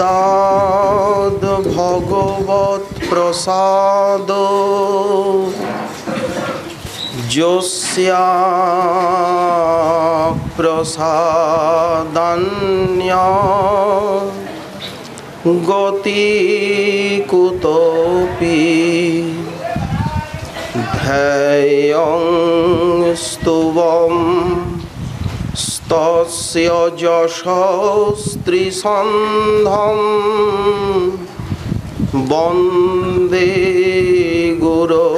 দাদ ভগবৎ প্রসাদ যোস্যা প্রসাদান্য গতি কুতোপি ধ্যেয়ং স্তুবম তস্য যশস্ত্রিসন্ধম বন্দে গুরো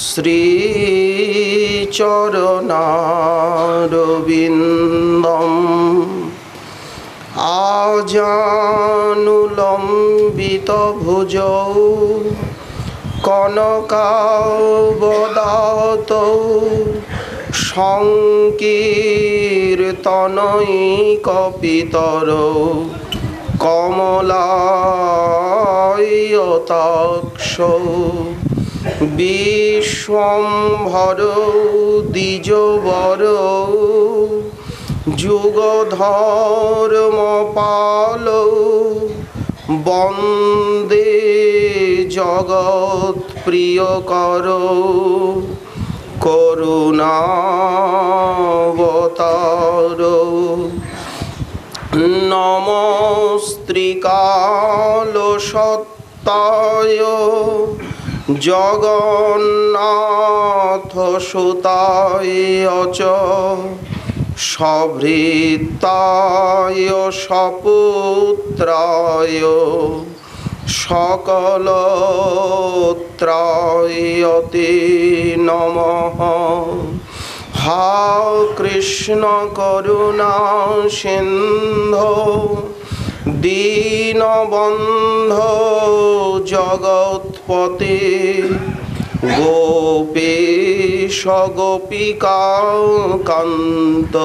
শ্রীচরণারবিন্দম আজানুলম্বিত ভুজৌ কনকাবদাতৌ সংকীর্তনৈকপিতরৌ কমলায়তাক্ষৌ বিশ্বম্ভরৌ দ্বিজবরৌ যুগধর্মপালৌ বন্দে জগৎপ্রিয়করৌ করুণাবতারৌ নমস্ত্রিকালসত্তায় জগন্নাথসুতায় চ সভৃত্তায় সপুত্রায় সকলত্রায়তে নমঃ। হা কৃষ্ণ করুণা সিন্ধো দীনবন্ধো জগৎপতে গোপীশ গোপিকাকান্ত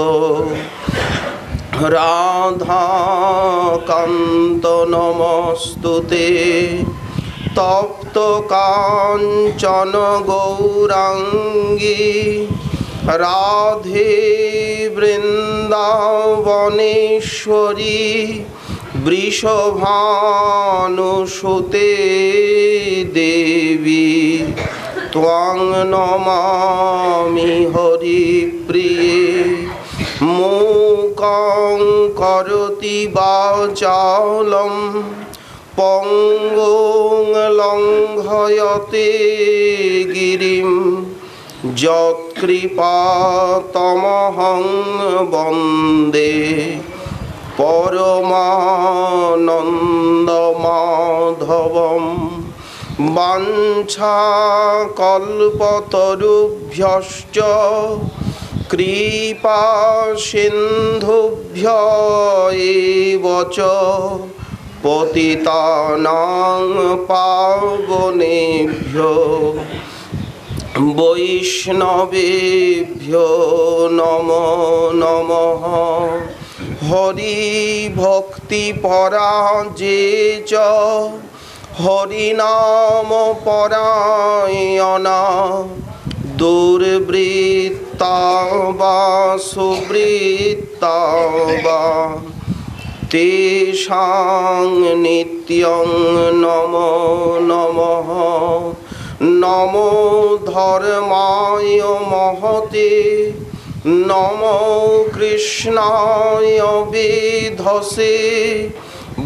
রাধাকান্ত নমস্তুতে। তপ্ত কাঞ্চন গৌরাঙ্গী রাধে বৃন্দাবনেশ্বরী বৃষভানুসুতে দেবী ত্বং নমামি হরিপ্রিয়ে। মূকং করোতি বাচালং পঙ্গুং লঙ্ঘয়তে গিরিম যৎকৃপাতমহং বন্দে পরমানন্দমাধবম। বাঞ্ছাকল্পতরুভ্যশ্চ কৃপা সিন্ধুভ্য এব চ পতিতানাং পাবনেভ্যো বৈষ্ণবেভ্যো নমো নমঃ। হরি ভক্তি পরাজে চ হরিনাম পরায়ণা দুর্বৃত্তা বা সুবৃত্তা বা তেষাং নিত্যং নমো নমঃ। নমো ধর্মায় মহতে নমো কৃষ্ণায় বিধসে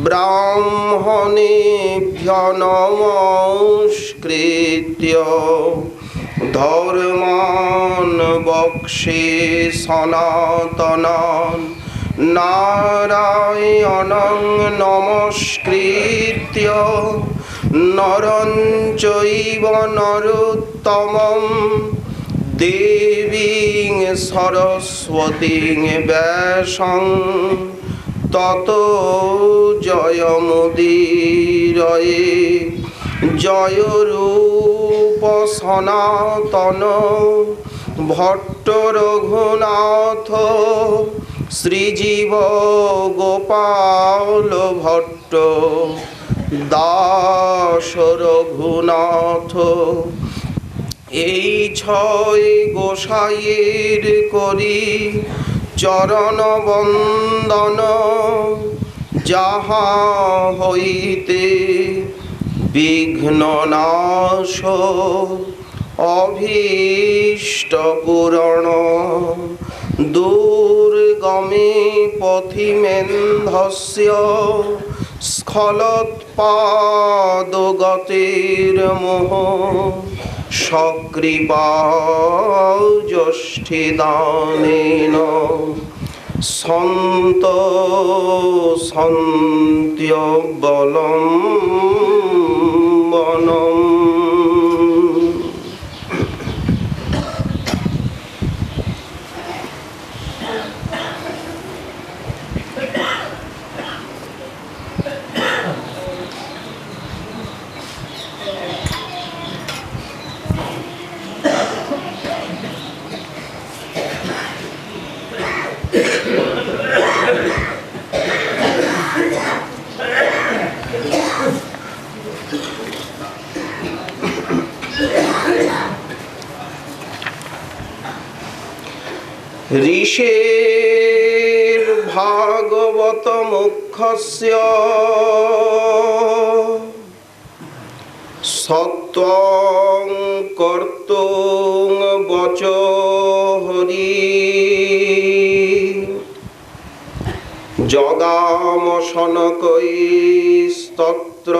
ব্রাহ্মণেভ্য নমস্কৃত্য ধর্মান বক্ষ্যে সনাতনান নারায়ণং নমস্কৃত্য নরং চৈব নরোত্তমং দেবীং সরস্বতীং ব্যাসং ততো জয়মুদীরয়ে। জয় রূপ সনাতন ভট্ট রঘুনাথ শ্রীজীব গোপাল ভট্ট দাস রঘুনাথ। এই ছয় গোসাইয়ের করি চরণ বন্দন যাহা হইতে বিঘ্ন নাশ অভীষ্ট পূরণ দুর্গমে পথিমেন্ধস্য স্খলোৎপাদগতির মোহ সকৃপা যষ্ঠিদানেন সন্ত সন্ত্যবলম্বনম। ঋষের ভাগবত মুখ্যস্য সত্ত্বং কর্তুং বচ হরি জগাম শনকৈস্তত্র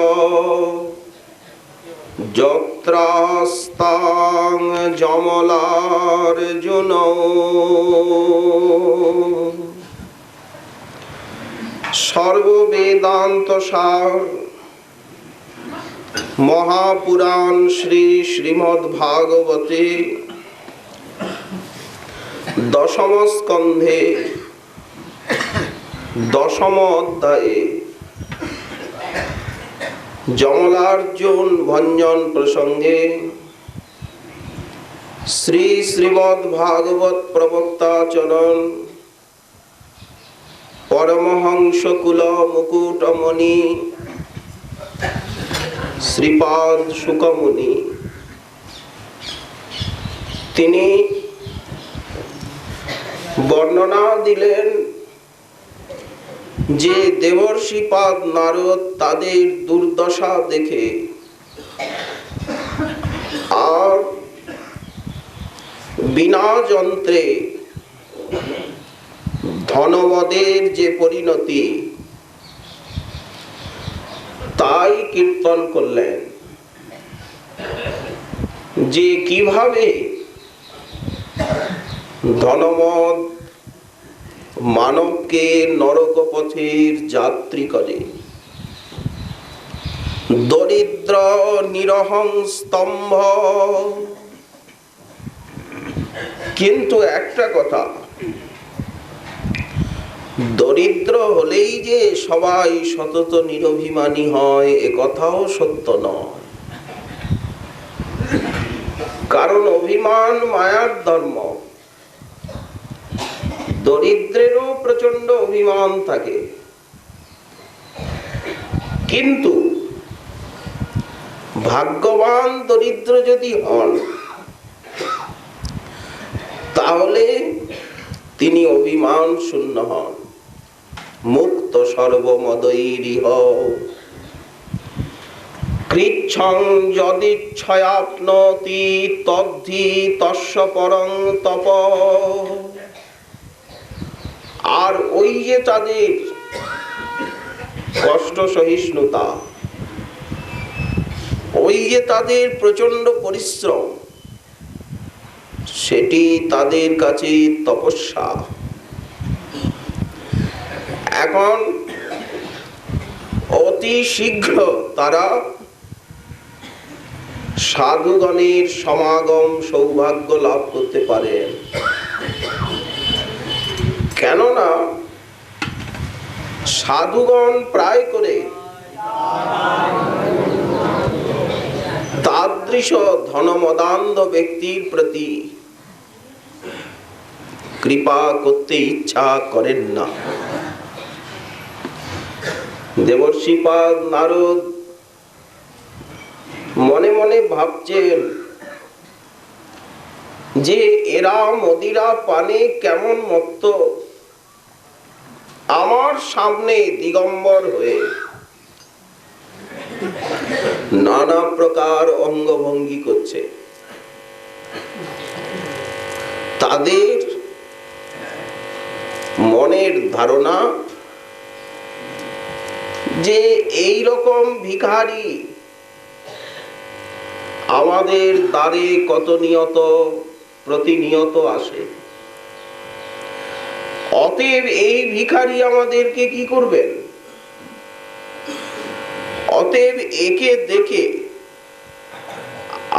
যত্রাস্তাং যমলার্জুন সর্ববেদান্ত সার মহাপুরাণ শ্রী শ্রীমদ্ভাগবতে দশম স্কন্ধে দশম অধ্যায়ে যমলার্জুন ভঞ্জন প্রসঙ্গে শ্রী শ্রীমদ্ভাগবত প্রবক্তাচরণ পরমহংস কুল মুকুটমণি শ্রীপাদ শুকমুনি তিনি বর্ণনা দিলেন যে দেবর্ষিপাদ নারদ তাদের দুর্দশা দেখে আর বিনা যন্ত্রে ধনমদের যে পরিণতি তাই কীর্তন করলেন যে কিভাবে ধনমদ মানবকে নরক পথের যাত্রী করে, দরিদ্র নিরহং স্তম্ভ। কিন্তু একটা কথা, দরিদ্র হলেই যে সবাই সতত নিরভিমানী হয় এ কথাও সত্য নয়। কারণ অভিমান মায়ার ধর্ম। দরিদ্রেরও প্রচন্ড অভিমান থাকে, কিন্তু ভাগ্যবান দরিদ্র যদি হন তাহলে তিনি অভিমান শূন্য হন। মুক্ত সর্বমদৈরিহ কৃচ্ছং যদিচ্ছয়াপ্নোতি তদ্ধি তস্য পরং তপ। আর ওই যে তাদের কষ্ট সহিষ্ণুতা, ওই যে তাদের প্রচন্ড পরিশ্রম, সেটি তাদের কাছে তপস্যা। এখন অতি শীঘ্র তারা সাধুগণের সমাগম সৌভাগ্য লাভ করতে পারেন। কেননা সাধুগণ প্রায় করে তাদৃশ ধনমদান্ধ ব্যক্তির প্রতি কৃপা করতে ইচ্ছা করেন না। দেবর্ষিপাদ নারদ মনে মনে ভাবছেন যে এরা মদিরা পানে কেমন মত্ত, আমার সামনে দিগম্বর হয়ে নানা প্রকার অঙ্গভঙ্গি করছে। তাদের মনের ধারণা যে এই রকম ভিখারি আমাদের দ্বারে কত নিয়ত প্রতিনিয়ত আসে, অতএব এই ভিখারি আমাদেরকে কি করবেন? অতএব একে দেখে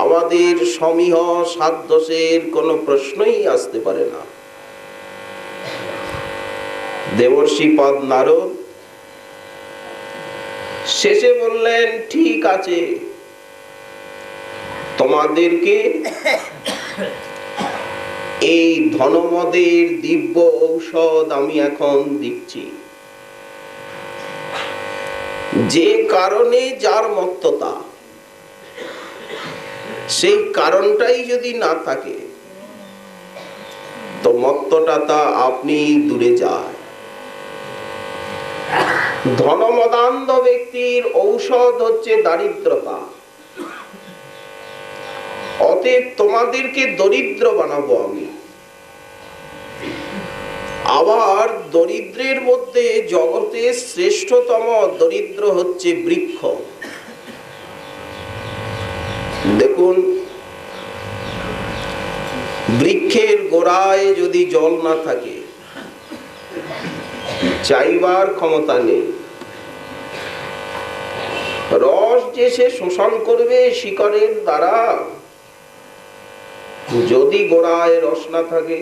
আমাদের সমীহ সাধ্যসের কোনো প্রশ্নই আসতে পারে না। দেবর্ষিপাদ নারদ শেষে বললেন, ঠিক আছে, তোমাদেরকে এই ধনমদের দিব্য ঔষধ আমি এখন দিচ্ছি। যে কারণে যার মত্ততা, সেই কারণটাই যদি না থাকে তো মত্তটা তা আপনি দূরে যায়। ধনমদান্ধ ব্যক্তির ঔষধ হচ্ছে দারিদ্রতা। অতএব তোমাদেরকে দরিদ্র বানাবো আমি। আবার দরিদ্রের মধ্যে জগতের শ্রেষ্ঠতম দরিদ্র হচ্ছে বৃক্ষ। দেখুন, বৃক্ষের গোড়ায় যদি জল না থাকে, চাইবার ক্ষমতা নেই। রস যে সে শোষণ করবে শিকড়ের দ্বারা, যদি গোড়ায় রস না থাকে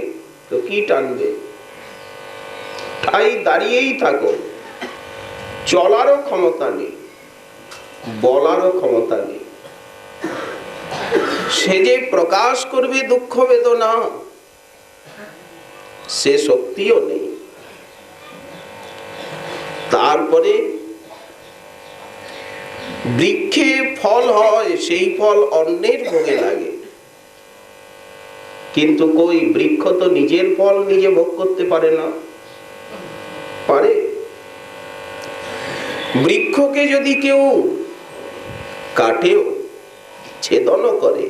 তো কি টানবে? তাই দাঁড়িয়েই থাকো, চলারও ক্ষমতা নেই, বলারও ক্ষমতা নেই। সে যে প্রকাশ করবে দুঃখ বেদনা, সে শক্তিও নেই। তারপরে বৃক্ষে ফল হয়, সেই ফল অন্যের ভোগে লাগে, কিন্তু কই বৃক্ষ তো নিজের ফল নিজে ভোগ করতে পারে না। পারে? বৃক্ষকে যদি কেউ কাটেও, ছেদনও করে,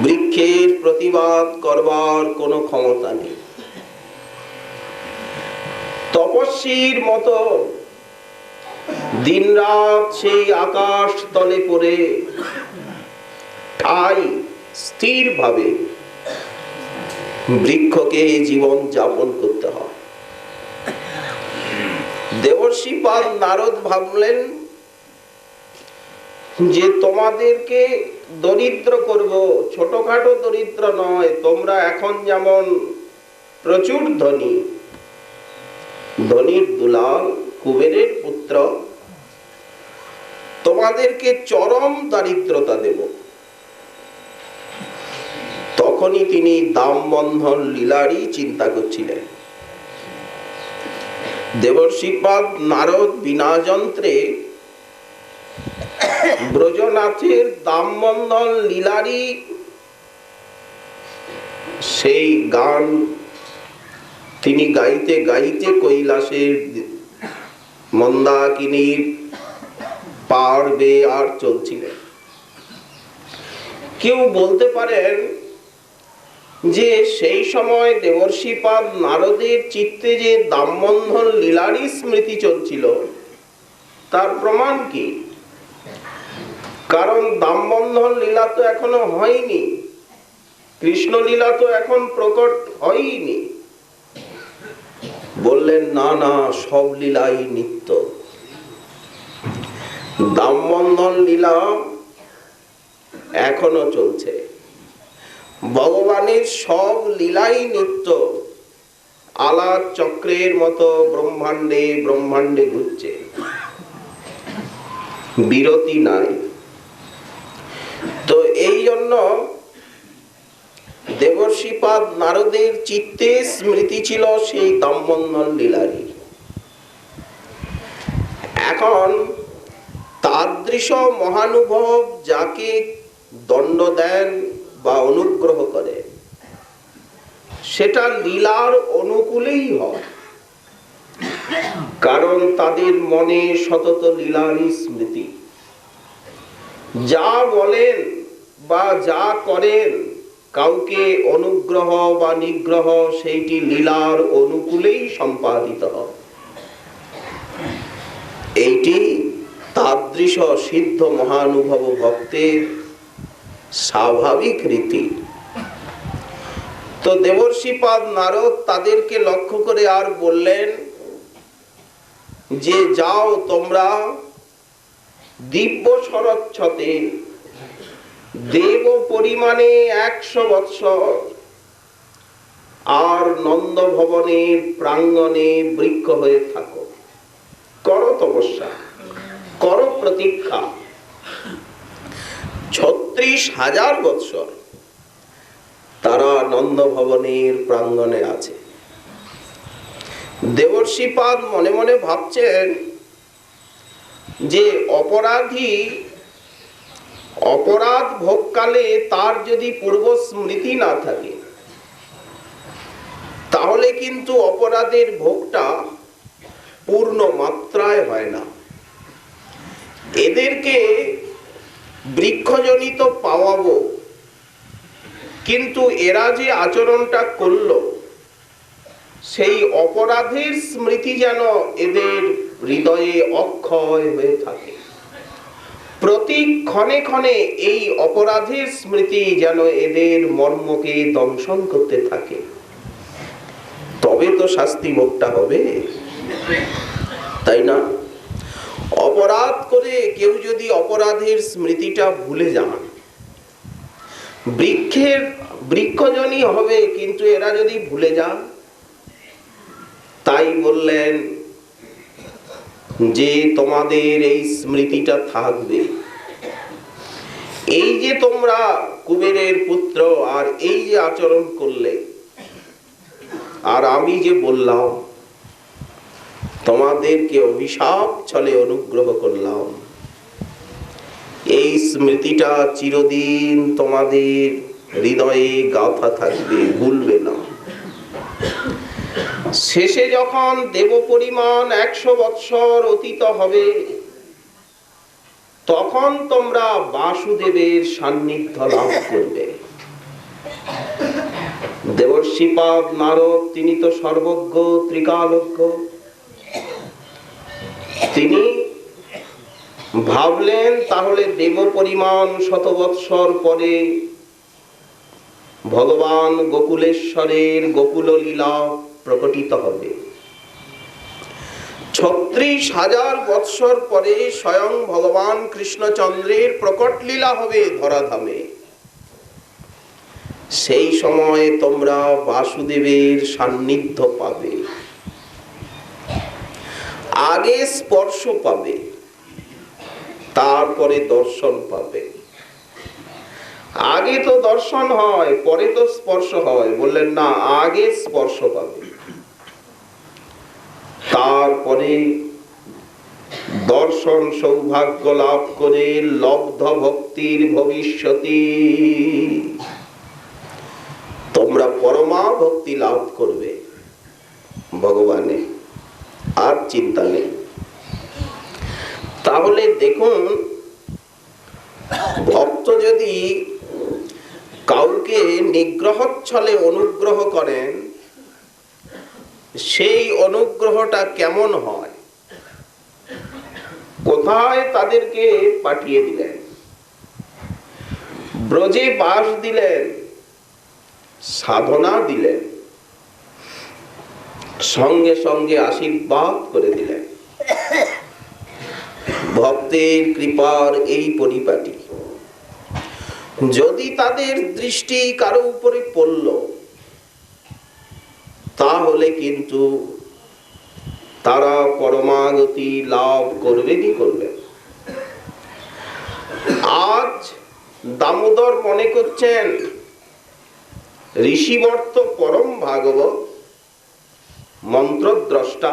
বৃক্ষের প্রতিবাদ করবার কোনো ক্ষমতা নেই। তপস্বীর মতো দিনরাত সেই আকাশ তলে পড়ে ঠাই স্থির ভাবে বৃক্ষকে জীবন যাপন করতে হয়। দেবর্ষিপাদ নারদ ভাবলেন যে তোমাদেরকে দরিদ্র করব, ছোটখাটো দরিদ্র নয়। তোমরা এখন যেমন প্রচুর ধনী, ধনীর দুলাল, কুবেরের পুত্র, তোমাদেরকে চরম দারিদ্রতা দেব। তখনই তিনি দাম বন্ধন লীলারই চিন্তা করছিলেন। দেবর্ষিপাদ নারদ বিনা যন্ত্রে ব্রজনাথের দাম বন্ধন লীলারই সেই গান তিনি গাইতে গাইতে কৈলাসের মন্দাকিনীর পাড় বেয়ে আর চলছিলেন। কেউ বলতে পারেন যে সেই সময় দেবর্ষিপাদ নারদের চিত্তে যে দামবন্ধন লীলারই স্মৃতি চলছিল, তার প্রমাণ কি? কারণ দামবন্ধন লীলা তো এখনো হয়নি, কৃষ্ণ লীলা তো এখন প্রকট হয়নি। বললেন, না না, সব লীলাই নিত্য। দামবন্ধন লীলা এখনো চলছে। ভগবানের সব লীলাই নিত্য, আলাপ চক্রের মতো ব্রহ্মাণ্ডে ব্রহ্মাণ্ডে ঘুরছে, বিরতি নাই। তো এই জন্য দেবর্ষিপাদ নারদের চিত্তে স্মৃতি ছিল সেই দামবন্ধন লীলারই। এখন তাদৃশ মহানুভব যাকে দণ্ড দেন বা অনুগ্রহ করে, সেটা লীলার অনুকূলেই হয়। কারণ তাদের মনে সতত লীলারই স্মৃতি। যা বলেন বা যা করেন কাউকে অনুগ্রহ বা নিগ্রহ সেইটি লীলার অনুকূলেই সম্পাদিত হয়। এইটি তাদৃশ সিদ্ধ মহানুভব ভক্তের স্বাভাবিক রীতি। তো দেবর্ষিপাদ নারদ তাদেরকে লক্ষ্য করে আর বললেন যে যাও তোমরা দিব্য শরচ্ছতে দেব পরিমাণে 100 বৎসর আর নন্দ ভবনের প্রাঙ্গণে বৃক্ষ হয়ে থাকো, করো তপস্যা, করো প্রতীক্ষা। 36,000 বৎসর তারা নন্দ ভবনের প্রাঙ্গণে আছে। দেবর্ষিপাদ মনে মনে ভাবছেন যে অপরাধী অপরাধ ভোগকালে তার যদি পূর্ব স্মৃতি না থাকে তাহলে কিন্তু অপরাধের ভোগটা পূর্ণ মাত্রায় হয় না। এদেরকে বৃক্ষজনিত পাওয়াবো, কিন্তু এরা যে আচরণটা করলো সেই অপরাধের স্মৃতি যেন এদের হৃদয়ে অক্ষয় হয়ে থাকে। প্রতি ক্ষণে ক্ষণে এই অপরাধের স্মৃতি যেন এদের মর্মকে দংশন করতে থাকে, তবে তো শাস্তি ভোগটা হবে, তাই না? অপরাধ করে কেউ যদি অপরাধের স্মৃতিটা ভুলে যান, বৃক্ষজনই হবে, কিন্তু এরা যদি ভুলে যান, তাই বললেন যে তোমাদের এই স্মৃতিটা থাকবে। এই যে তোমরা কুবেরের পুত্র আর এই যে আচরণ করলে, আর আমি যে বললাম তোমাদেরকে অভিশাপ ছলে অনুগ্রহ করলাম, এই স্মৃতিটা চিরদিন তোমাদের হৃদয়ে গাঁথা থাকবে, ভুলবে না। শেষে যখন দেব পরিমাণ 100 বৎসর অতীত হবে তখন তোমরা বাসুদেবের সান্নিধ্য লাভ করবে। দেবর্ষিপাদ নারদ তিনি তো সর্বজ্ঞ, ত্রিকালজ্ঞ। তিনি ভাবলেন তাহলে দেব পরিমাণ 100 বৎসর পরে ভগবান গোকুলেশ্বরের গোকুল লীলা প্রকটিত হবে। 36,000 বৎসর পরে স্বয়ং ভগবান কৃষ্ণচন্দ্রের প্রকট লীলা হবে ধরাধামে। সেই সময় তোমরা বাসুদেবের সান্নিধ্য পাবে। আগে স্পর্শ পাবে, তারপরে দর্শন পাবে। আগে তো দর্শন হয়, পরে তো স্পর্শ হয়। বললেন না, আগে স্পর্শ পাবে, তারপরে দর্শন সৌভাগ্য লাভ করে লব্ধ ভক্তির ভবিষ্যতি তোমরা পরমা ভক্তি লাভ করবে ভগবানে, আর চিন্তা নেই। তাহলে দেখুন, ভক্ত যদি কাউকে নিগ্রহ ছলে অনুগ্রহ করেন, সেই অনুগ্রহটা কেমন হয়? কোথায় তাদেরকে পাঠিয়ে দিলেন, ব্রজে বাস দিলেন, সাধনা দিলেন, সঙ্গে সঙ্গে আশীর্বাদ করে দিলেন। ভক্তের কৃপার এই পরিপাটি। যদি তাদের দৃষ্টি কারো উপরে পড়ল তাহলে কিন্তু তারা পরমাগতি লাভ করবে কি করবে। আজ দামোদর মনে করছেন ঋষিবর্ত পরম ভাগবত, মন্ত্রদ্রষ্টা,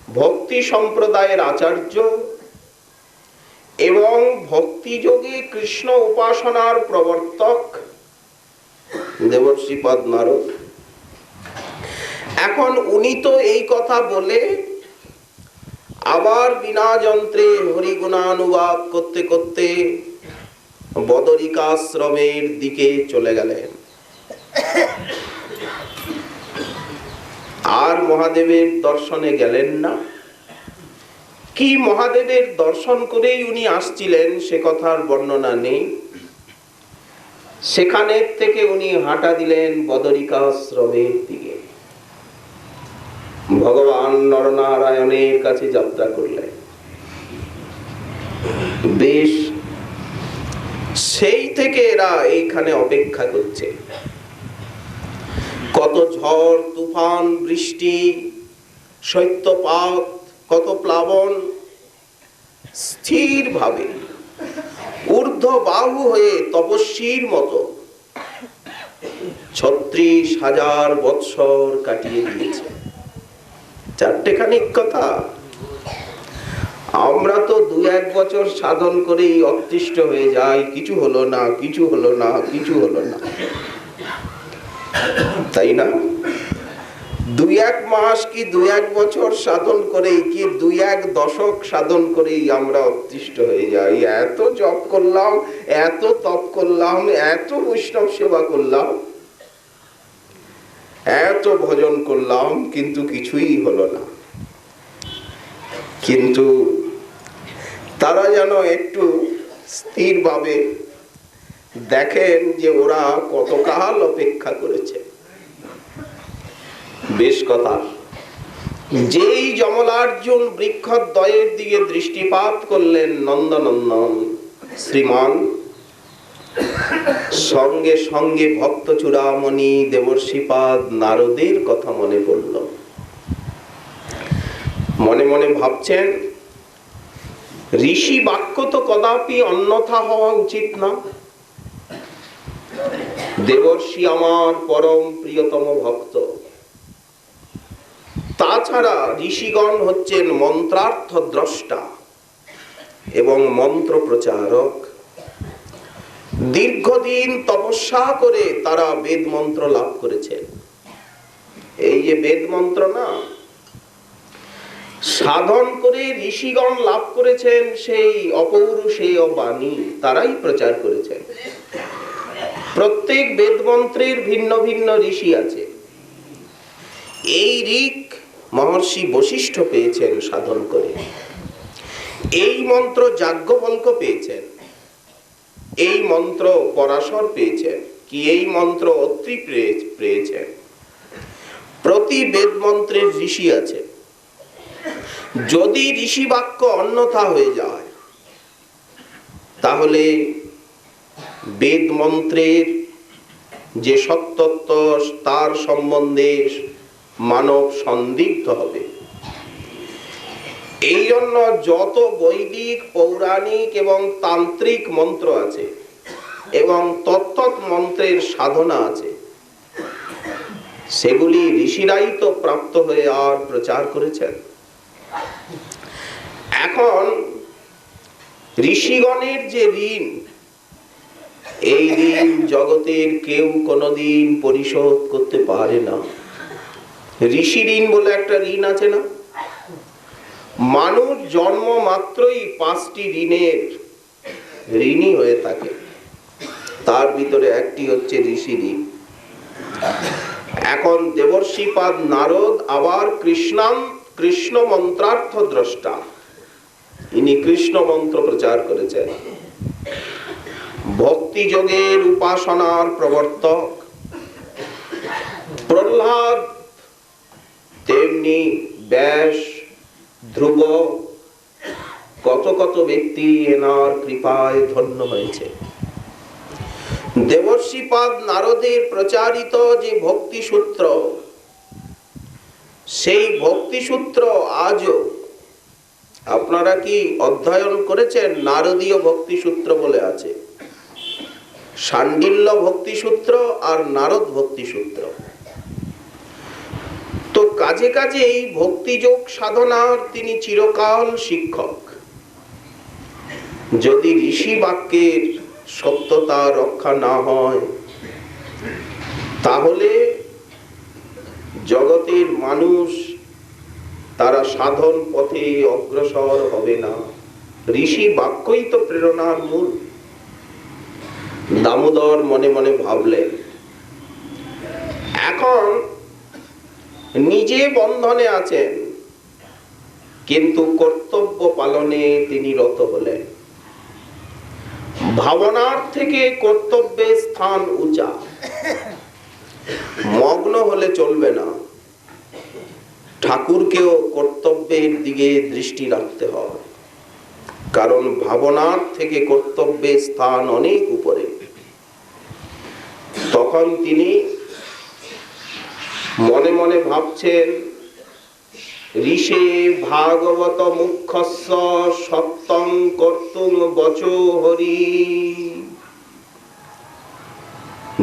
ভক্তি সম্প্রদায়ের আচার্য এবং ভক্তিযোগে কৃষ্ণ উপাসনার প্রবর্তক দেবর্ষিপাদ নারদ। এখন উনি তো এই কথা বলে আবার বিনা যন্ত্রে হরিগুণানুবাদ করতে করতে বদরিকাশ্রমের দিকে চলে গেলেন। আর মহাদেবের দর্শনে গেলেন না। কি মহাদেবের দর্শন করেই উনি আসছিলেন সে কথার বর্ণনা নেই। সেখানে থেকে উনি হাঁটা দিলেন বদরিকাশ্রমের দিকে, ভগবান নরনারায়ণের কাছে যাত্রা করলেন। বেশ, সেই থেকে এরা এইখানে অপেক্ষা করছে। কত ঝড় তুফান, বৃষ্টি, শৈত্যপাত, কত প্লাবন, স্থির ভাবে ঊর্ধ্ববাহু হয়ে তপস্বীর মতো ৩৬,০০০ বৎসর কাটিয়ে দিয়েছে। চারটেখানিক কথা। আমরা তো ২-১ বছর সাধন করেই অতিষ্ঠ হয়ে যাই, কিছু হলো না, কিছু হলো না, কিছু হলো না, তাই না? ২-১ মাস কি ২-১ বছর সাধন করেই কি ২-১ দশক সাধন করেই আমরা অতিষ্ঠ হয়ে যাই। এত জপ করলাম, এত তপ করলাম, এত বৈষ্ণব সেবা করলাম, এত ভজন করলাম, কিন্তু কিছুই হলো না। কিন্তু তারা যেন একটু স্থিরভাবে দেখেন যে ওরা কতকাল অপেক্ষা করেছে। বেশ কথা। যেই যমলার্জুন বৃক্ষদ্বয়ের দিকে দৃষ্টিপাত করলেন নন্দনন্দন শ্রীমান, সঙ্গে সঙ্গে ভক্ত চূড়ামণি দেবর্ষিপাদ নারদের কথা মনে পড়ল। মনে মনে ভাবছেন, ঋষি বাক্য তো কদাপি অন্যথা হওয়া উচিত না। দেবর্ষি আমার পরম প্রিয়তম ভক্ত। তাছাড়া ঋষিগণ হচ্ছেন মন্ত্রার্থ দ্রষ্টা এবং মন্ত্র প্রচারক। দীর্ঘদিন তপস্যা করে তারা বেদ মন্ত্র লাভ করেছেন। এই যে বেদ মন্ত্র না, সাধন করে ঋষিগণ লাভ করেছেন, সেই অপৌরুষেয় বাণী তারাই প্রচার করেছেন। প্রত্যেক বেদ মন্ত্রের ভিন্ন ভিন্ন ঋষি আছে। এই ঋক মহর্ষি বশিষ্ঠ পেয়েছেন সাধন করে, এই মন্ত্র যাজ্ঞবল্ক পেয়েছেন, এই মন্ত্র পরাশর পেয়েছেন, কি এই মন্ত্র অত্রি পেয়েছেন। প্রতি বেদ মন্ত্রের ঋষি আছে। যদি ঋষি বাক্য অন্যথা হয়ে যায়, তাহলে বেদ মন্ত্রের যে সত্যত্ব তার সম্বন্ধে মানব সন্দিগ্ধ হবে। এই জন্য যত বৈদিক, পৌরাণিক এবং তান্ত্রিক মন্ত্র আছে এবং তত্ত্ব মন্ত্রের সাধনা আছে, সেগুলি ঋষিরাই তো প্রাপ্ত হয়ে আর প্রচার করেছেন। এখন ঋষিগণের যে ঋণ, এই ঋণ জগতের কেউ কোনোদিন পরিশোধ করতে পারে না। ঋষি ঋণ বলে একটা ঋণ আছে না? মানুষ জন্ম মাত্রই 5টি ঋণের ঋণী হয়ে থাকে। তার ভিতরে একটি হচ্ছে ঋষি ঋণ। এখন দেবর্ষিপাদ নারদ আবার কৃষ্ণ মন্ত্রার্থ দ্রষ্টা, ইনি কৃষ্ণ মন্ত্র প্রচার করেছেন। ভক্তি যোগের উপাসনার প্রবর্তক প্রহ্লাদ, তেমনি ব্যাস, ধ্রুব, কত কত ব্যক্তি এনার কৃপায় ধন্য হয়েছে। দেবর্ষিপাদ নারদের প্রচারিত যে ভক্তি সূত্র, সেই ভক্তি সূত্র আজও আপনারা কি অধ্যয়ন করেছেন? নারদীয় ভক্তি সূত্র বলে আছে, শাণ্ডিল্য ভক্তি সূত্র আর নারদ ভক্তি সূত্র। তো কাজে কাজে এই ভক্তিযোগ সাধনার তিনি চিরকাল শিক্ষক। যদি ঋষি বাক্যের সত্যতা রক্ষা না হয়, তাহলে জগতের মানুষ তারা সাধন পথে অগ্রসর হবে না। ঋষি বাক্যই তো প্রেরণার মূল। দামোদর মনে মনে ভাবলেন, এখন নিজে বন্ধনে আছেন, কিন্তু কর্তব্য পালনে তিনি রত হলেন। ভাবনার থেকে কর্তব্যের স্থান উঁচা। মগ্ন হলে চলবে না, ঠাকুরকেও কর্তব্যের দিকে দৃষ্টি রাখতে হয়, কারণ ভাবনার থেকে কর্তব্যের স্থান অনেক উপরে। তখন তিনি মনে মনে ভাবছেন, ঋষে ভাগবত মুখ্যস্য সত্যং কর্তুম বচো হরি।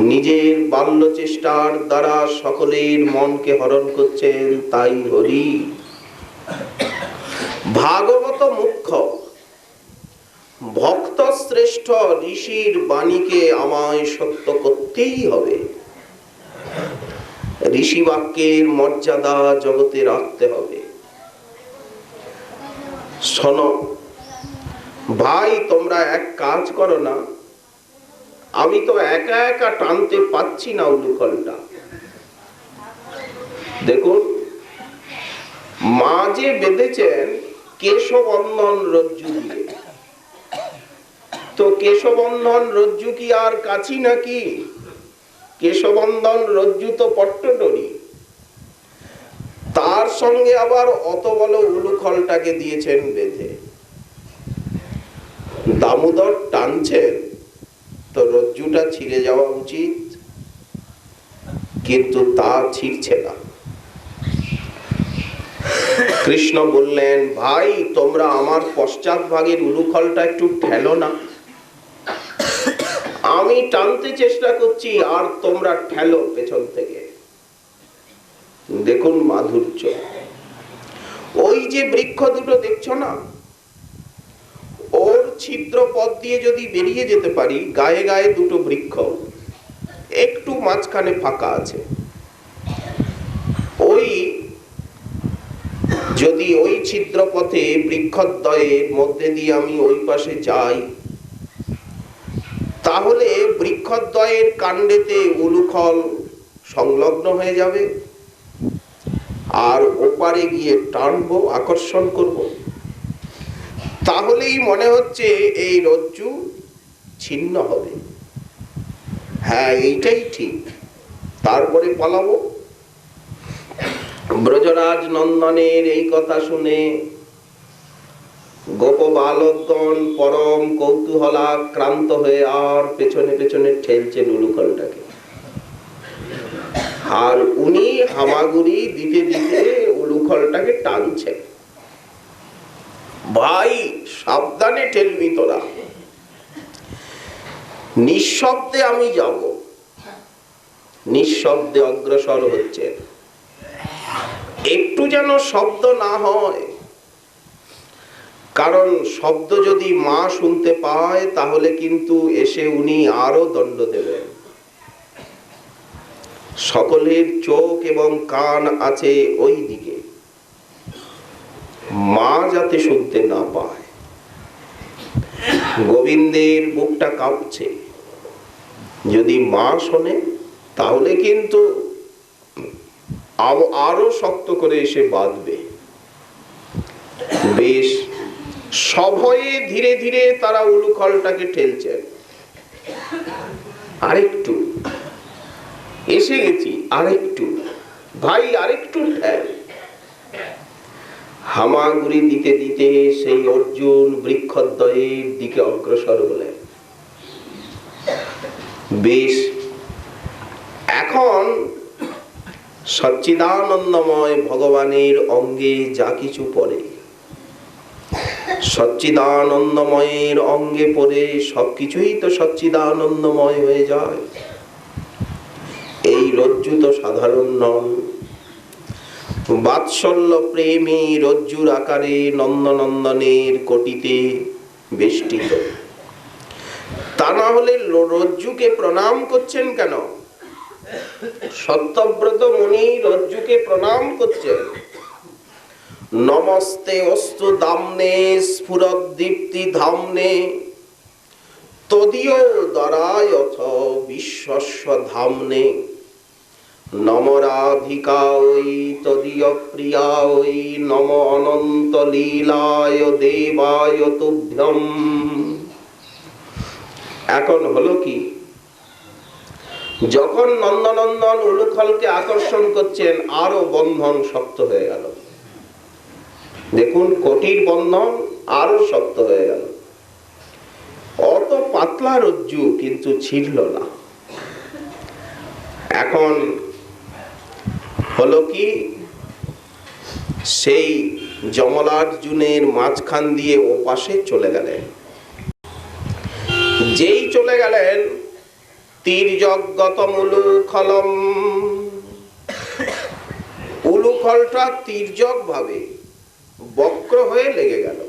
নিজের বাল্য চেষ্টার দ্বারা সকলের মনকে হরণ করছেন, তাই হরি। ভাগবত মুখ্য, ভক্ত শ্রেষ্ঠ ঋষির বাণীকে আমায় সত্য করতেই হবে। ঋষি বাক্যের মর্যাদা জগতে রাখতে হবে। শোনো ভাই, তোমরা এক কাজ করো না, আমি তো একা একা টানতে পাচ্ছি না উলুখলটা। দেখুন, মা যে বেঁধেছেন কেশবন্ধন রজ্জু দিয়ে, তো কেশবন্ধন রজ্জু কি আর কাছি নাকি? কেশবন্ধন রজ্জু তো পট্টডরি, তার সঙ্গে আবার অত বড় উলুখলটাকে দিয়েছেন বেঁধে। দামোদর টানছেন তো রজ্জুটা ছিঁড়ে যাওয়া উচিত, কিন্তু তা ছিঁড়ছে না। কৃষ্ণ বললেন, ভাই তোমরা আমার পশ্চাৎ ভাগের উলুখলটা একটু ঠেলো না। আমি টানতে চেষ্টা করছি আর তোমরা ঠেলো পেছন থেকে। দেখুন মাধুর্য। ওই যে বৃক্ষ দুটো দেখছো না, ওর ছিদ্র পথ দিয়ে যদি বেরিয়ে যেতে পারি, গায়ে গায়ে দুটো বৃক্ষ, একটু মাঝখানে ফাঁকা আছে, ওই যদি ওই ছিদ্র পথে বৃক্ষদ্বয়ের মধ্যে দিয়ে আমি ওই পাশে যাই, তাহলে বৃক্ষদ্বয়ের কাণ্ডেতে উলুখল সংলগ্ন হয়ে যাবে, আর ওপারে গিয়ে টানবো, আকর্ষণ করব, তাহলেই মনে হচ্ছে এই রজ্জু ছিন্ন হবে। হ্যাঁ, এইটাই ঠিক। তারপরে পালাবো। ব্রজরাজ নন্দনের এই কথা শুনে গোপ বালকগণ পরম কৌতূহলাক্রান্ত হয়ে আর পেছনে পেছনে ঠেলছেন উলুখলটাকে, আর উনি হামাগুড়ি দিতে দিতে উলুখলটাকে টানছেন। ভাই সাবধানে ঠেলবি তোরা, নিঃশব্দে আমি যাব। নিঃশব্দে অগ্রসর হচ্ছে, একটু যেন শব্দ না হয়, কারণ শব্দ যদি মা শুনতে পায় তাহলে কিন্তু এসে উনি আরো দণ্ড দেবেন। সকলের চোখ এবং কান আছে ওই দিকে, মা যাতে শুনতে না পায়। গোবিন্দের বুকটা কাঁপছে, যদি মা শোনে তাহলে কিন্তু আরো শক্ত করে এসে বাঁধবে। বেশ সভয়ে ধীরে ধীরে তারা উলুখলটাকে ঠেলছেন। আরেকটু, এসে গেছি, আরেকটু ভাই, আরেকটু ঠেল। হামাগুড়ি দিতে দিতে সেই অর্জুন বৃক্ষদ্বয়ের দিকে অগ্রসর হলেন। বেশ, এখন সচ্চিদানন্দময় ভগবানের অঙ্গে যা কিছু পড়ে, সচ্চিদানন্দময়ের অঙ্গে পড়ে সবকিছুই তো সচ্চিদানন্দময় হয়ে যায়। এই রজ্জু তো সাধারণ নন। বাৎসল্য প্রেমী রজ্জুর আকারে নন্দনন্দনের কোটিতে বেষ্টিত। তা না হলে রজ্জুকে প্রণাম করছেন কেন? সত্যব্রত মুনি রজ্জুকে প্রণাম করছেন। নমস্তে অস্তু দাম্নে স্ফুরদ্দীপ্তি ধাম্নে তদীয় দরায়থ বিশ্বস্ব ধাম্নে নমরাধিকায় তদীয় প্রিয়ায় নম অনন্ত লীলায় দেবায় তুভ্যম। এখন হলো কি, যখন নন্দনন্দন উলুখলকে আকর্ষণ করছেন আরো বন্ধন শক্ত হয়ে গেল। দেখুন, কোটির বন্ধন আরো শক্ত হয়ে গেল। অত পাতলা রজ্জু কিন্তু ছিড়ল না। এখন হলো কি, সেই যমলার্জুনের মাঝখান দিয়ে ও পাশে চলে গেলেন। যেই চলে গেলেন, তীর্যগতম উলুখলম, উলুখলটা তীর্যক ভাবে বক্র হয়ে লেগে গেল।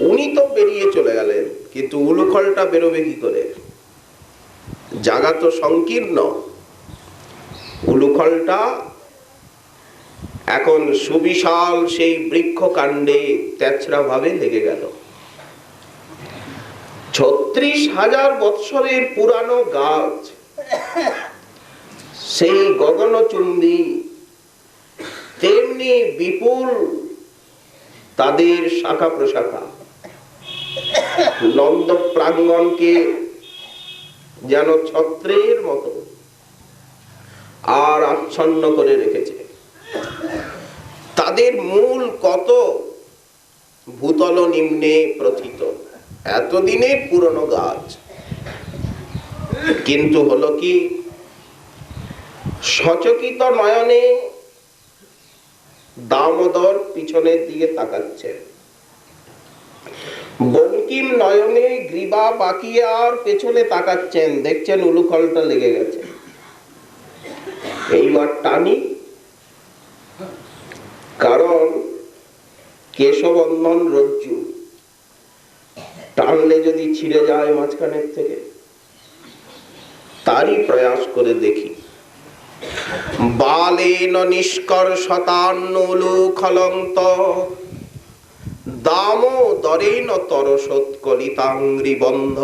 উনি তো বেরিয়ে চলে গেলেন, কিন্তু উলুখলটা বেরোবে কি করে? জায়গা তো সংকীর্ণ। উলুখলটা এখন সুবিশাল সেই বৃক্ষ কাণ্ডে তেছড়া ভাবে লেগে গেল। ৩৬,০০০ বৎসরের পুরানো গাছ, সেই গগনচুম্বী, তেমনি বিপুল তাদের শাখা প্রশাখা নন্দ প্রাঙ্গণকে যেন ছত্রের মতো আর আচ্ছন্ন করে রেখেছে। তাদের মূল কত ভূতল নিম্নে প্রথিত, এতদিনের পুরনো গাছ। কিন্তু হলো কি, সচকিত নয়নে দামোদর পিছনের দিকে তাকাচ্ছে, বঙ্কিম নয়নে গ্রীবা বাকিয়ে আর পেছনে তাকাচ্ছেন, দেখছেন উলুখলটা লেগে গেছে। এইবার টানি, কারণ কেশবন্ধন রজ্জু, টানলে যদি ছিঁড়ে যায় মাঝখানের থেকে, তারই প্রয়াস করে দেখি। বালেন নিষ্কর্ষতান্নুলুখলন্ত দামোদরেণ তরসৎকলিতাঙ্ঘ্রিবন্ধ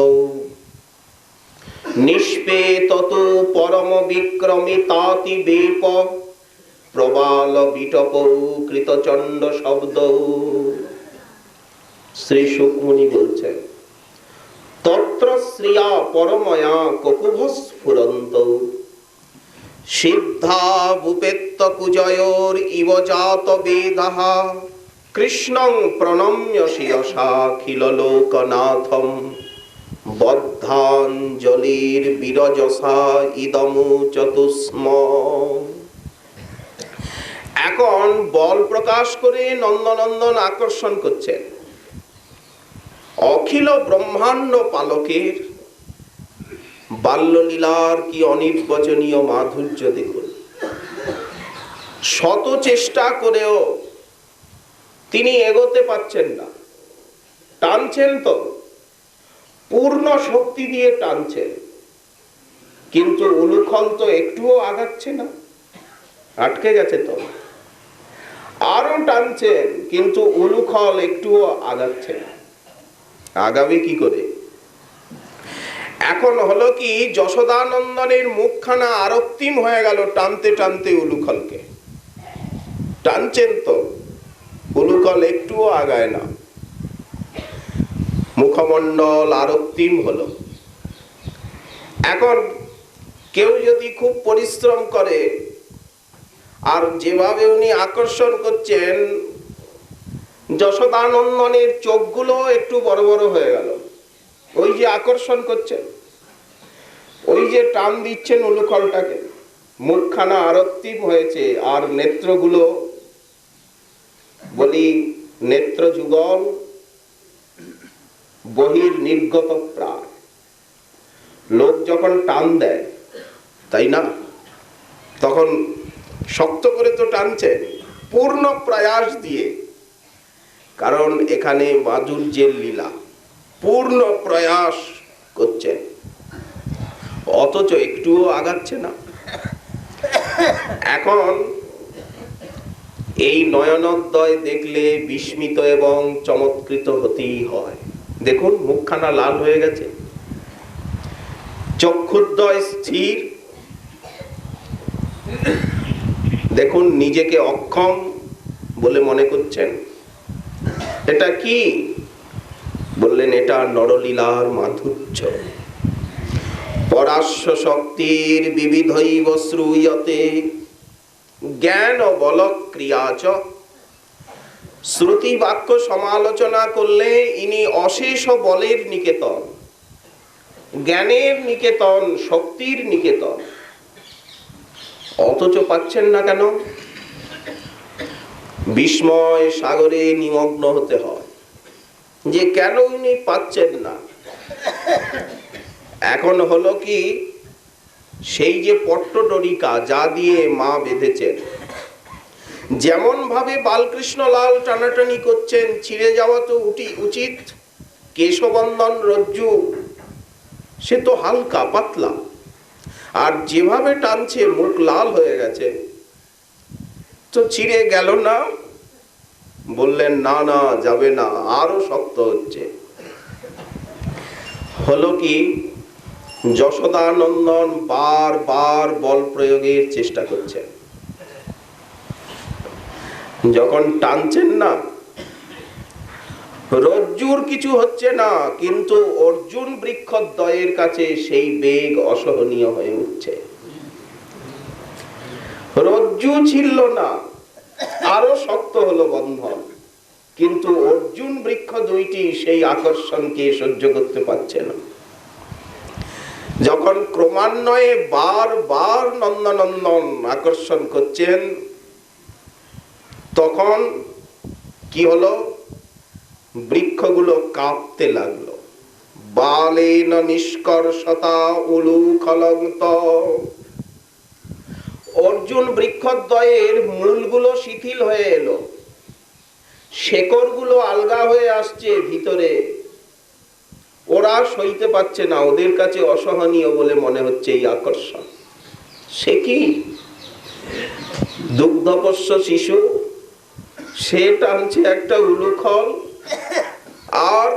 নিষ্পেততু পরম বিক্রমিতাতি বেপ প্রবাল বিটপ কৃতচণ্ড শব্দ। শ্রী শুকমুনি বলছেন, তত্র শ্রিয়া পরময়া ককুভ স্ফুরন্ত সিদ্ধা ভূপেত্ত কুজয়োর ইব জাত বেদাহ কৃষ্ণং প্রণম্য শিয়সাখিল লোকনাথম বদ্ধাঞ্জলির বিরজসা ইদমু চতুস্ম। এখন বল প্রকাশ করে নন্দনন্দন আকর্ষণ করছেন। অখিল ব্রহ্মাণ্ড পালকের বাল্যলীলার কি অনির্বচনীয় মাধুর্য দেখুন। শত চেষ্টা করেও তিনি এগোতে পারছেন না। টানছেন তো, পূর্ণ শক্তি দিয়ে টানছেন, কিন্তু উলুখল তো একটুও আগাচ্ছে না, আটকে গেছে তো। আরো টানছেন, কিন্তু উলুখল একটুও আগাচ্ছে না, আগাবে কি করে? এখন হলো কি, যশোদানন্দনের মুখখানা আরক্তিম হয়ে গেল টানতে টানতে উলুখলকে। টানছেন তো, উলুখল একটুও আগায় না, মুখমণ্ডল আরক্তিম হলো। এখন কেউ যদি খুব পরিশ্রম করে, আর যেভাবে উনি আকর্ষণ করছেন, যশোদানন্দনের চোখগুলো একটু বড় বড় হয়ে গেল। ওই যে আকর্ষণ করছেন, ওই যে টান দিচ্ছেন উলুখলটাকে, মুখখানা আরক্তিম হয়েছে, আর নেত্রগুলো বলি নেত্র যুগল বহির নির্গত প্রাণ। লোক যখন টান দেয়, তাই না, তখন শক্ত করে তো টানছে, পূর্ণ প্রয়াস দিয়ে, কারণ এখানে মাধুর্যের লীলা। পূর্ণ প্রয়াস করছে, অথচ একটুও আগাচ্ছে না। এখন এই নয়নোদয় দেখলে বিস্মিত এবং চমৎকৃত হতেই হয়। দেখুন মুখখানা লাল হয়ে গেছে, চক্ষুদ্বয় স্থির, দেখুন নিজেকে অক্ষম বলে মনে করছেন। এটা কি? বললেন এটা নরলীলার মাধুর্য। পরাশ্ব শক্তির বিবিধৈব শ্রূয়তে জ্ঞান বল ক্রিয়াচ। শ্রুতি বাক্য সমালোচনা করলে ইনি অশেষ বলের নিকেতন, জ্ঞানের নিকেতন, শক্তির নিকেতন। অথচ পাচ্ছেন না কেন? বিস্ময় সাগরে নিমগ্ন হতে হয় যে কেন উনি পাচ্ছেন না। এখন হলো কি, সেই যে পট্টডরিকা যা দিয়ে মা বেঁধেছেন, যেমন ভাবে বালকৃষ্ণ লাল টানাটানি করছেন, ছিঁড়ে যাওয়া তো উচিত। কেশবন্ধন রজ্জু সে তো হালকা পাতলা, আর যেভাবে টানছে মুখ লাল হয়ে গেছে, তো ছিঁড়ে গেল না? বললেন না না, যাবে না, আরো শক্ত হচ্ছে। হলো কি, যশোদানন্দন বারবার বল প্রয়োগের চেষ্টা করছেন। যখন টানছেন না, রজ্জুর কিছু হচ্ছে না, কিন্তু অর্জুন বৃক্ষদ্বয়ের কাছে সেই বেগ অসহনীয় হয়ে উঠছে। রজ্জু ছিল না, আরো শক্ত হলো বন্ধন, কিন্তু অর্জুন বৃক্ষ দুইটি সেই আকর্ষণকে সহ্য করতে পারছে না। যখন ক্রমান্বয়ে বারবার নন্দনন্দন আকর্ষণ করছেন, তখন কি হলো? বৃক্ষগুলো কাঁপতে লাগলো। বালেন নিষ্কর্ষতা উলুখলন্ত। অর্জুন বৃক্ষদ্বয়ের মূলগুলো শিথিল হয়ে এলো, শেকড়গুলো আলগা হয়ে আসছে ভিতরে। ওরা সইতে পারছে না, ওদের কাছে অসহনীয় বলে মনে হচ্ছে এই আকর্ষণ। সে কি দুগ্ধপোষ্য শিশু, সে টানছে একটা উলুখল, আর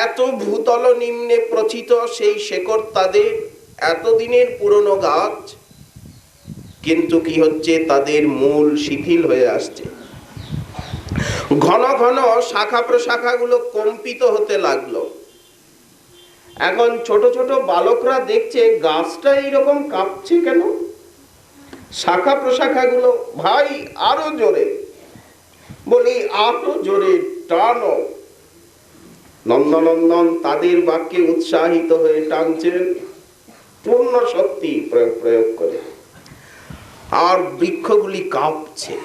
এত ভূতল নিম্নে প্রচিত সেই শেকড় তাদের, এতদিনের পুরনো গাছ, কিন্তু কি হচ্ছে, তাদের মূল শিথিল হয়ে আসছে। ঘন ঘন শাখা প্রশাখাগুলো কম্পিত হতে লাগলো। এখন ছোট ছোট বালকরা দেখছে গাছটা এইরকম কাঁপছে কেন? শাখা প্রশাখাগুলো, ভাই আরো জোরে, বলি আরো জোরে টানো। নন্দনন্দন তাদের বাক্যে উৎসাহিত হয়ে টানছেন পূর্ণ শক্তি প্রয়োগ করে, আর বৃক্ষগুলি কাঁপছে।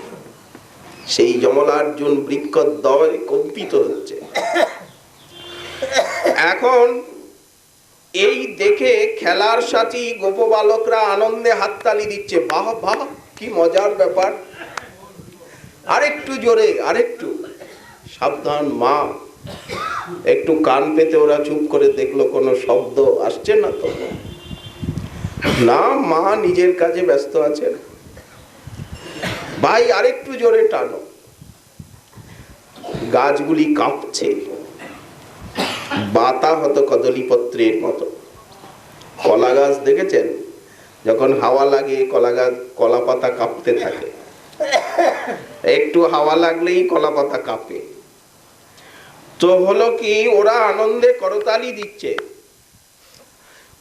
সেই যমলার্জুন বৃক্ষদ্বয় কম্পিত হচ্ছে। এখন এই দেখে খেলার সাথী গোপ বালকরা আনন্দে হাততালি দিচ্ছে, বাহ বাহ, কি মজার ব্যাপার, আরেকটু জোরে, আরেকটু। সাবধান মা, একটু কান পেতে ওরা চুপ করে দেখলো কোনো শব্দ আসছে না তো। না, মা নিজের কাজে ব্যস্ত আছেন। ভাই আরেকটু জোরে টানো। গাছগুলি কাঁপছে, বাতা হতো কদলীপত্রের মতো। কলা গাছ দেখেছেন, যখন হাওয়া লাগে কলা গাছ, কলা পাতা কাঁপতে থাকে। একটু হাওয়া লাগলেই কলা পাতা কাঁপে। তো হলো কি, ওরা আনন্দে করতালি দিচ্ছে,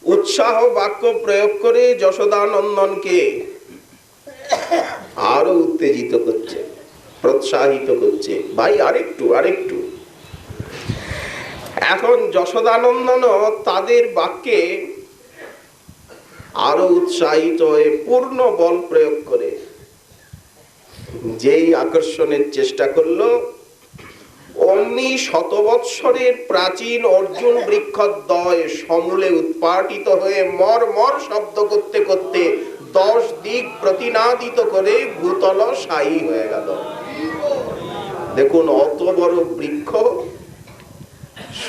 উৎসাহ বাক্য প্রয়োগ করে যশোদানন্দনকে আরো উত্তেজিত করছে, প্রোৎসাহিত করছে, ভাই আরেকটু আরেকটু। এখন যশোদানন্দন তাদের বাক্যে আরো উৎসাহিত হয়ে পূর্ণ বল প্রয়োগ করে যেই আকর্ষণের চেষ্টা করলো, অমনি শতবৎসরের প্রাচীন অর্জুন বৃক্ষদ্বয় সমূলে উৎপাটিত হয়ে মর মর শব্দ করতে করতে 10 দিক প্রতিনাদিত করে ভূতল সায়ী হয়ে গেল। দেখুন, অত বড় বৃক্ষ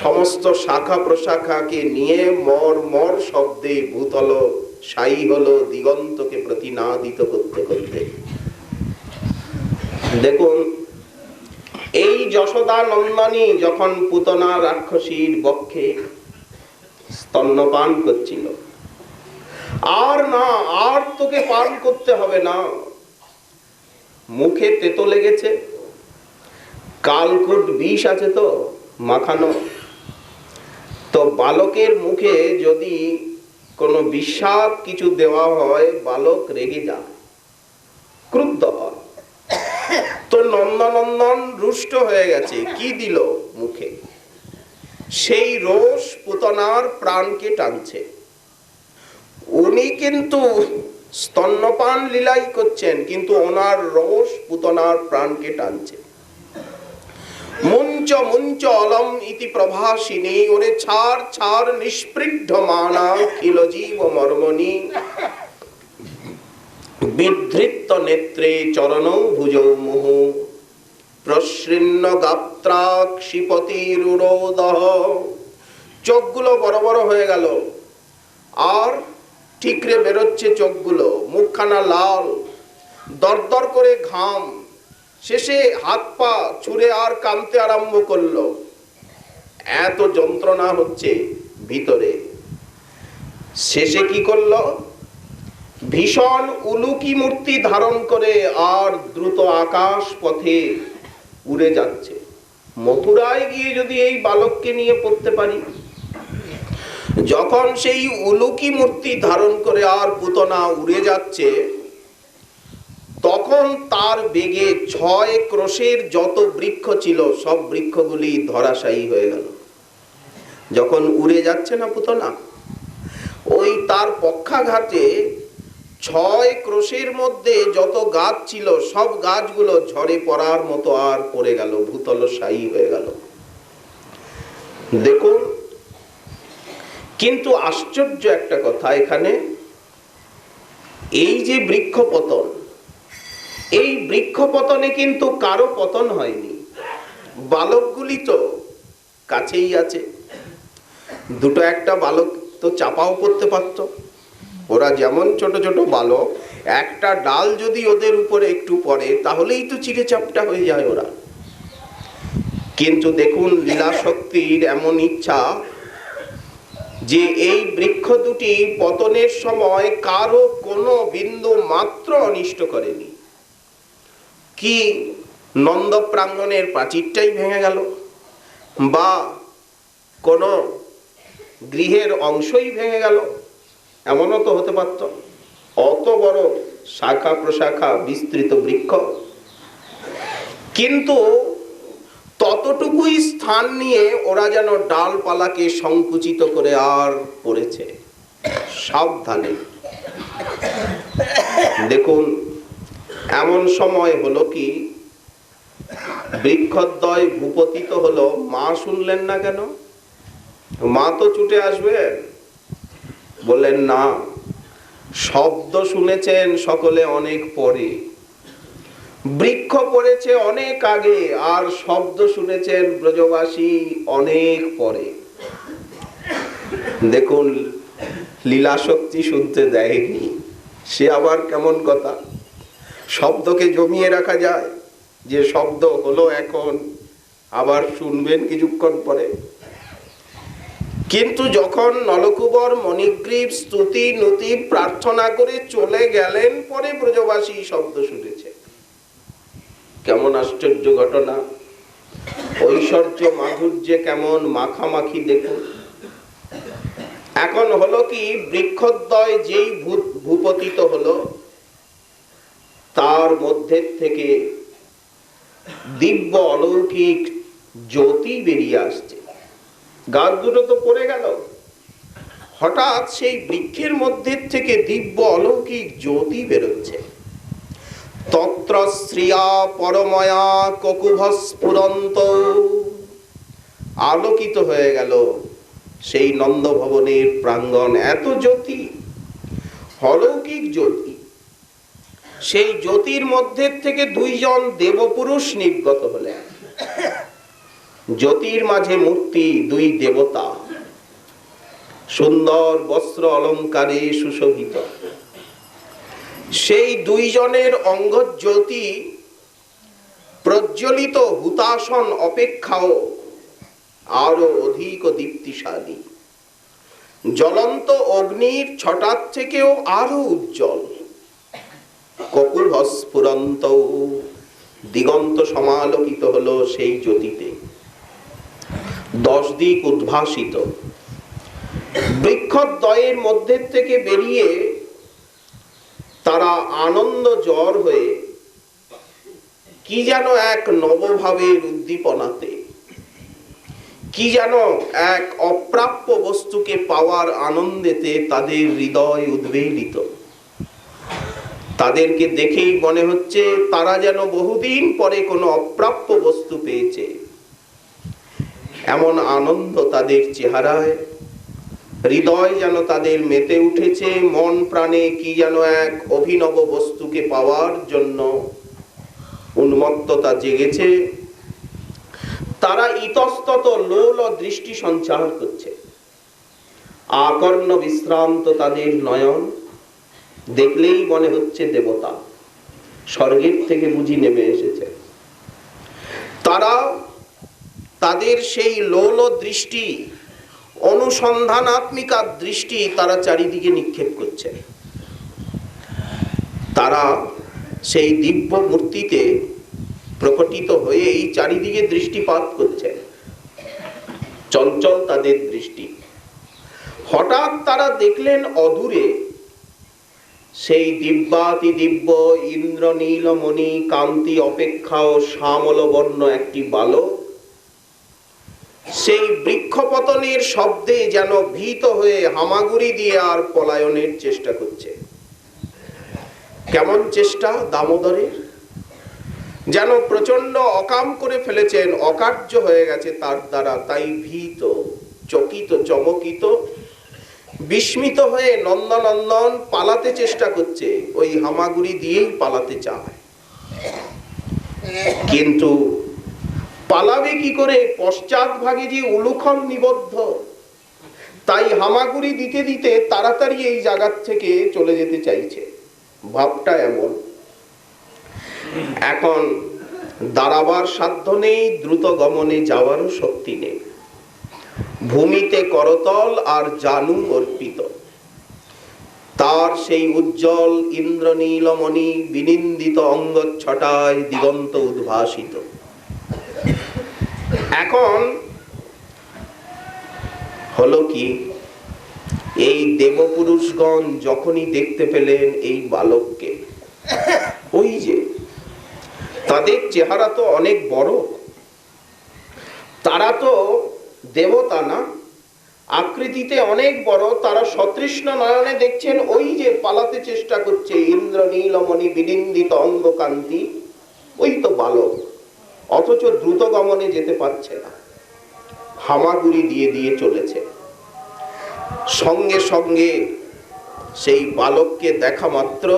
সমস্ত শাখা প্রশাখাকে নিয়ে মর মর শব্দে ভূতল সায়ী হলো, দিগন্তকে প্রতিনাদিত করতে করতে। দেখুন, এই যশোদা নন্দনী যখন পুতনা রাক্ষসীর বক্ষে স্তন্যপান করছিল, আর না, আর তোকে পান করতে হবে না, মুখে তেতো লেগেছে, কালকুট বিষ আছে তো মাখানো, তো বালকের মুখে যদি কোনো বিষাদ কিছু দেওয়া হয় বালক রেগে যায়, ক্রুদ্ধ হয়। তো নন্দনন্দন রুষ্ট হয়ে গেছে, কি দিল মুখে? সেই রোষ পুতনার প্রাণকে টানছে। উনি কিন্তু স্তন্যপান লীলাই করছেন, কিন্তু ওনার রোষ পুতনার প্রাণকে টানছে। মুঞ্চ মুঞ্চ অলম ইতি প্রভাসিনী, ওরে ছাড় ছাড় নিষ্পৃঢ মানা খিল জীব মর্মণি, বিধৃত নেত্রে চরণ ভুজৌ মুহু, প্রসৃন্ন গাত্রাক্ষিপতিরুরোদহ। চোখগুলো বড় বড় হয়ে গেল, আর ঠিকরে বেরোচ্ছে চোখগুলো, মুখখানা লাল, দরদর করে ঘাম, শেষে হাত পা ছুঁড়ে আর কাঁদতে আরম্ভ করলো। এত যন্ত্রণা হচ্ছে ভিতরে। শেষে কি করলো? ভীষণ উলুকি মূর্তি ধারণ করে আর দ্রুত আকাশ পথে উড়ে যাচ্ছে। মথুরায় গিয়ে যদি এই বালককে নিয়ে পড়তে পারি, যখন সেই উলুকি মূর্তি ধারণ করে আর পুতনা উড়ে যাচ্ছে, তখন তার বেগে 6 ক্রোশের যত বৃক্ষ ছিল সব বৃক্ষগুলি ধরাশায়ী হয়ে গেল। যখন উড়ে যাচ্ছে না পুতনা, ওই তার পক্ষাঘাতে 6 ক্রোশের মধ্যে যত গাছ ছিল সব গাছগুলো ঝরে পড়ার মতো আর পড়ে গেল, ভূতলশায়ী হয়ে গেল। দেখুন, কিন্তু আশ্চর্য একটা কথা এখানে, এই যে বৃক্ষ পতন, এই বৃক্ষ পতনে কিন্তু কারো পতন হয়নি। বালকগুলি তো কাছেই আছে, দুটো একটা বালক তো চাপাও করতে পারত। ওরা যেমন ছোট ছোট বালক, একটা ডাল যদি ওদের উপরে একটু পড়ে তাহলেই তো চিড়ে চাপটা হয়ে যায় ওরা। কিন্তু দেখুন, লীলা শক্তির এমন ইচ্ছা যে এই বৃক্ষ দুটি পতনের সময় কারো কোনো বিন্দু মাত্র অনিষ্ট করেনি। কি নন্দ প্রাঙ্গণের প্রাচীরটাই ভেঙে গেল, বা কোন গৃহের অংশই ভেঙে গেল, এমনও তো হতে পারত। অত বড় শাখা প্রশাখা বিস্তৃত বৃক্ষ, কিন্তু ততটুকুই স্থান নিয়ে ওরা যেন ডালপালাকে সংকুচিত করে আর পড়েছে। সাবধানে দেখুন, এমন সময় হলো কি, বৃক্ষদ্বয় ভূপতিত হলো, মা শুনলেন না কেন? মা তো ছুটে আসবেন, বললেন না, শব্দ শুনেছেন সকলে অনেক পরে, বৃক্ষ পড়েছে অনেক আগে, আর শব্দ শুনেছেন ব্রজবাসী অনেক পরে। দেখুন, লীলা শক্তি শুনতে দেয়নি, সে আবার কেমন কথা? শব্দকে জমিয়ে রাখা যায়? যে শব্দ হলো এখন, আবার শুনবেন কিছুক্ষণ পরে। কিন্তু যখন নলকুবর মণিগ্রীব স্তুতি নুতি প্রার্থনা করে চলে গেলেন, পরে ব্রজবাসী শব্দ শুনেছে। কেমন আশ্চর্য ঘটনা! ঐশ্বর্য মাধুর্যে কেমন মাখামাখি দেখুন। এখন হলো কি, বৃক্ষদ্বয় যেই ভূপতিত হলো, তার মধ্যে থেকে দিব্য অলৌকিক জ্যোতি বেরিয়ে আসছে। গাছ দুটো তো পড়ে গেল, হঠাৎ সেই বৃক্ষের মধ্যে থেকে দিব্য অলৌকিক জ্যোতি বেরোচ্ছে। তত্র শ্রিয়া পরময়া ককুভস্ফুরন্ত, আলোকিত হয়ে গেল সেই নন্দ ভবনের প্রাঙ্গণ। এত জ্যোতি, অলৌকিক জ্যোতি। সেই জ্যোতির মধ্যে থেকে 2 জন দেবপুরুষ নির্গত হলেন। জ্যোতির মাঝে মূর্তি 2 দেবতা, সুন্দর বস্ত্র অলঙ্কারে সুশোভিত। সেই 2 জনের অঙ্গ জ্যোতি প্রজ্বলিত হুতাসন অপেক্ষাও আরো অধিক দীপ্তিশালী, জ্বলন্ত অগ্নির ছটার থেকেও আরো উজ্জ্বল। ককুল স্ফুরন্ত, দিগন্ত সমালোকিত হলো সেই জ্যোতিতে, 10 দিক উদ্ভাসিত। বৃক্ষদ্বয়ের মধ্যে থেকে বেরিয়ে তারা আনন্দ জ্বর হয়ে কি যেন এক নবভাবের উদ্দীপনাতে, কি যেন এক অপ্রাপ্য বস্তুকে পাওয়ার আনন্দেতে তাদের হৃদয় উদ্বেলিত। তাদেরকে দেখেই মনে হচ্ছে তারা যেন বহুদিন পরে কোনো অপ্রাপ্য বস্তু পেয়েছে, এমন আনন্দ তাদের চেহারায়। হৃদয় যেন তাদের মেতে উঠেছে, মন প্রাণে কি যেন এক অভিনব বস্তুকে পাওয়ার জন্য উন্মত্ততা জেগেছে। তারা ইতস্তত লোল দৃষ্টি সঞ্চার করছে, আকর্ণ বিশ্রান্ত তাদের নয়ন। দেখলেই মনে হচ্ছে দেবতা স্বর্গের থেকে বুঝি নেমে এসেছে। তারা তাদের সেই লোল দৃষ্টি, অনুসন্ধানাত্মিকা দৃষ্টি তারা চারিদিকে নিক্ষেপ করছে। তারা সেই দিব্য মূর্তিতে প্রকটিত হয়ে এই চারিদিকে দৃষ্টিপাত করছে, চঞ্চল তাদের দৃষ্টি। হঠাৎ তারা দেখলেন অদূরে সেই দিব্যাতি দিব্য ইন্দ্রনীলমণি কান্তি অপেক্ষাও শ্যামল বর্ণ একটি বালক সেই বৃক্ষপতনের শব্দে যেন ভীত হয়ে হামাগুড়ি দিয়ে আর পলায়নের চেষ্টা করছে। কেমন চেষ্টা দামোদরের! যেন প্রচন্ড অকাম করে ফেলেছেন, অকার্য হয়ে গেছে তার দ্বারা, তাই ভীত, চকিত, চমকিত, বিস্মিত হয়ে নন্দনন্দন পালাতে চেষ্টা করছে, ওই হামাগুড়ি দিয়েই পালাতে চায়। কিন্তু পালাবে কি করে? পশ্চাৎ ভাগে যে উলুখন নিবদ্ধ, তাই হামাগুড়ি দিতে দিতে তাড়াতাড়ি এই জায়গার থেকে চলে যেতে চাইছে। ভাবটা এমন। এখন দাঁড়াবার সাধ্য নেই, দ্রুত গমনে যাওয়ারও শক্তি নেই। ভূমিতে করতল আর জানু অর্পিত, তার সেই উজ্জ্বল ইন্দ্রনীলমণি বিনিন্দিত অঙ্গচ্ছটায় দিগন্ত উদ্ভাসিত। এখন হলো কি, এই দেবপুরুষগণ যখনই দেখতে পেলেন এই বালককে, ওই যে তাদের চেহারা তো অনেক বড়, তারা তো দেবতা না, আকৃতিতে অনেক বড়। তারা সতৃষ্ণ নয়নে দেখছেন ওই যে পালাতে চেষ্টা করছে ইন্দ্রনীলমণি বিনিন্দিত অঙ্গকান্তি, ওই তো বালক, অথচ দ্রুত গমনে যেতে পারছে না, হামাগুড়ি দিয়ে দিয়ে চলেছে। সঙ্গে সঙ্গে সেই বালককে দেখা মাত্র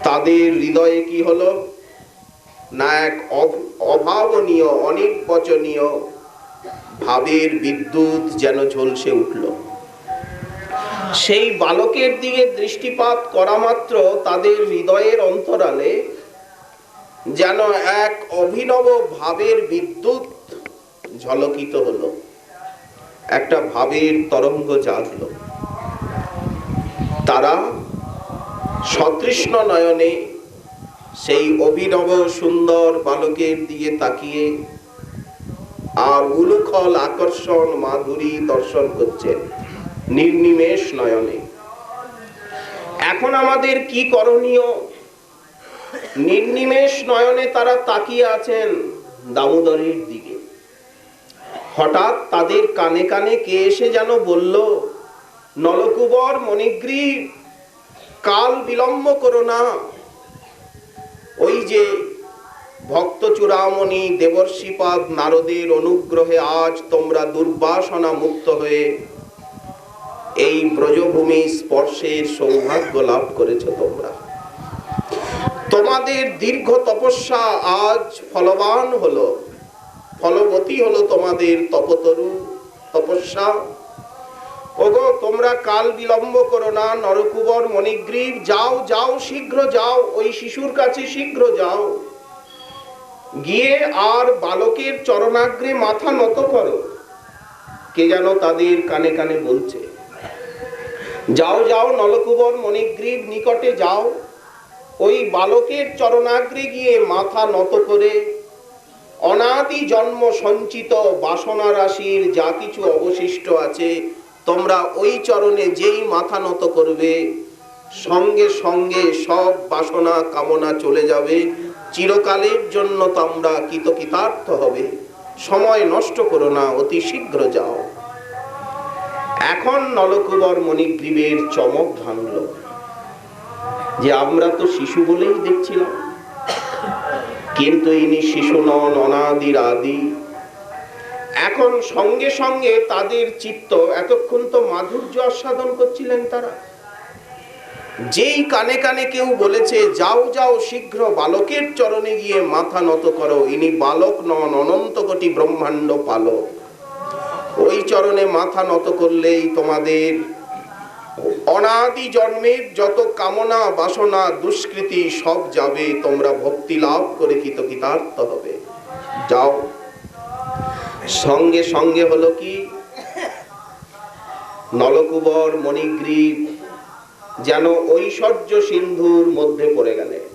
তাদের হৃদয়ে কি হলো না, এক অভাবনীয় অনির্বচনীয় ভাবের বিদ্যুৎ যেন ঝলসে উঠল। সেই বালকের দিকে দৃষ্টিপাত করা মাত্র তাদের হৃদয়ের অন্তরালে যেন এক অভিনব ভাবের বিদ্যুৎ ঝলকিত হলো, একটা ভাবের তরঙ্গ জাগলো। তারা সতৃষ্ণ নয়নে সেই অভিনব সুন্দর বালকের দিকে তাকিয়ে আর উলুখল আকর্ষণ মাধুরী দর্শন করছেন নির্নিমেষ নয়নে। এখন আমাদের কি করণীয়? নির্নিমেষ নয়নে তারা তাকিয়ে আছেন দামোদরের দিকে। হঠাৎ তাদের কানে কানে কে এসে যেন বলল, নলকুবর মণিগ্রীব, কাল বিলম্ব করো না। ওই যে ভক্ত চূড়ামণি দেবর্ষিপাদ নারদের অনুগ্রহে আজ তোমরা দুর্বাসনা মুক্ত হয়ে এই ব্রজভূমি স্পর্শের সৌভাগ্য লাভ করেছ। তোমাদের দীর্ঘ তপস্যা আজ ফলবান হলো, ফলবতী হলো তোমাদের তপতরু তপস্যা। ওগো, তোমরা কাল বিলম্ব করো না। নরকুবর মণিগ্রীব, যাও যাও, শীঘ্র যাও, ওই শিশুর কাছে শীঘ্র যাও। গিয়ে আর বালকের চরণাগ্রে মাথা নত করো। কে যেন তাদের কানে কানে বলছে, যাও যাও নলকূবর মণিগ্রীব নিকটে যাও, ওই বালকের চরণাগ্রে গিয়ে মাথা নত করে অনাদি জন্ম সঞ্চিত বাসনা রাশির যা কিছু অবশিষ্ট আছে তোমরা ওই চরণে যেই মাথা নত করবে, সঙ্গে সঙ্গে সব বাসনা কামনা চলে যাবে, চিরকালের জন্য তোমরা কৃতকৃতার্থ হবে। সময় নষ্ট করো না, অতি শীঘ্র যাও। এখন নলকূবর মণিগ্রীবের চমক ভাঙল যে আমরা তো শিশু বলেই দেখছিলাম, কিন্তু ইনি শিশু নন, অনাদির আদি। এখন সঙ্গে সঙ্গে তাদের চিত্ত, এতক্ষণ তো মাধুর্য আস্বাদন করছিলেন তারা, যেই কানে কানে কেউ বলেছে যাও যাও শীঘ্র বালকের চরণে গিয়ে মাথা নত করো, ইনি বালক নন, অনন্ত কোটি ব্রহ্মাণ্ড পালক। ওই চরণে মাথা নত করলেই তোমাদের অনাদি জন্মের যত কামনা বাসনা দুষ্কৃতি সব যাবে, তোমরা ভক্তি লাভ করে কৃতকৃতার্থ হবে, যাও। সঙ্গে সঙ্গে হলো কি, নলকূবর মণিগ্রীব যেন ঐশ্বর্য সিন্ধুর মধ্যে পড়ে গেলেন,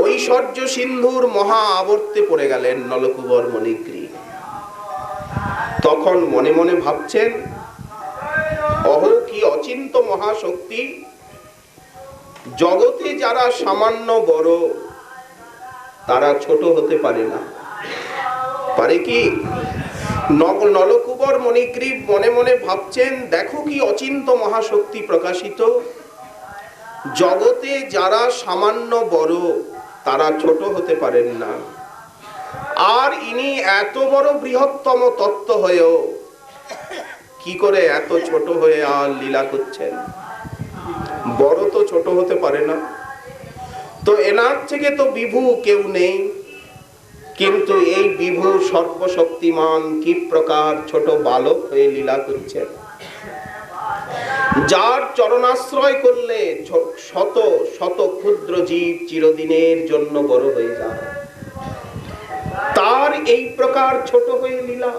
ঐশ্বর্য সিন্ধুর মহা আবর্তে পড়ে গেলেন নলকূবর মণিগ্রীব। তখন মনে মনে ভাবছেন, অহো কি অচিন্ত মহাশক্তি, জগতে যারা সামান্য বড় তারা ছোট হতে পারে না, পারে কি? নলকূবর মণিগ্রীব মনে মনে ভাবছেন, দেখো কি অচিন্ত মহাশক্তি প্রকাশিত, জগতে যারা সামান্য বড় তারা ছোট হতে পারেন না। আর ইনি এত বড় বৃহত্তম তত্ত্ব হয়েও কি করে এত ছোট হয়ে আর লীলা করছেন? বড় তো ছোট হতে পারে না, তো এনার থেকে তো বিভু কেউ নেই, কিন্তু এই বিভু সর্বশক্তিমান কি প্রকার ছোট বালক হয়ে লীলা করছেন, যার চরণাশ্রয় করলে শত শত ক্ষুদ্র জীব চিরদিনের জন্য বড় হয়ে যায়, তার এই প্রকার ছোট হয়ে লীলা।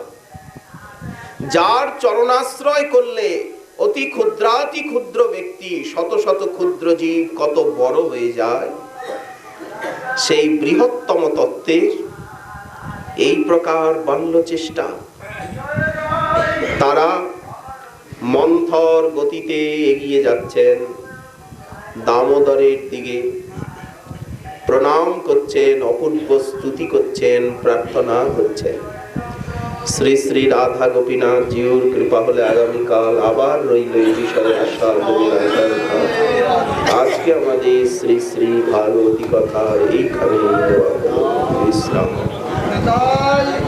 যার চরণাশ্রয় করলে অতি ক্ষুদ্রাতি ক্ষুদ্র ব্যক্তি, শত শত ক্ষুদ্র জীব কত বড় হয়ে যায়, সেই বৃহত্তম তত্ত্বের এই প্রকার বাল্য চেষ্টা। তারা মন্থর গতিতে এগিয়ে যাচ্ছেন দামোদরের দিকে, প্রণাম করছেন, অপূর্ব স্তুতি করছেন, প্রার্থনা করছেন। শ্রী শ্রী রাধা গোপীনাথ জিউর কৃপা হলে আগামীকাল আবার রইল এই বিষয়ে আশা। আজকে আমাদের শ্রী শ্রী ভাগবতী কথা এইখানে বিশ্রাম।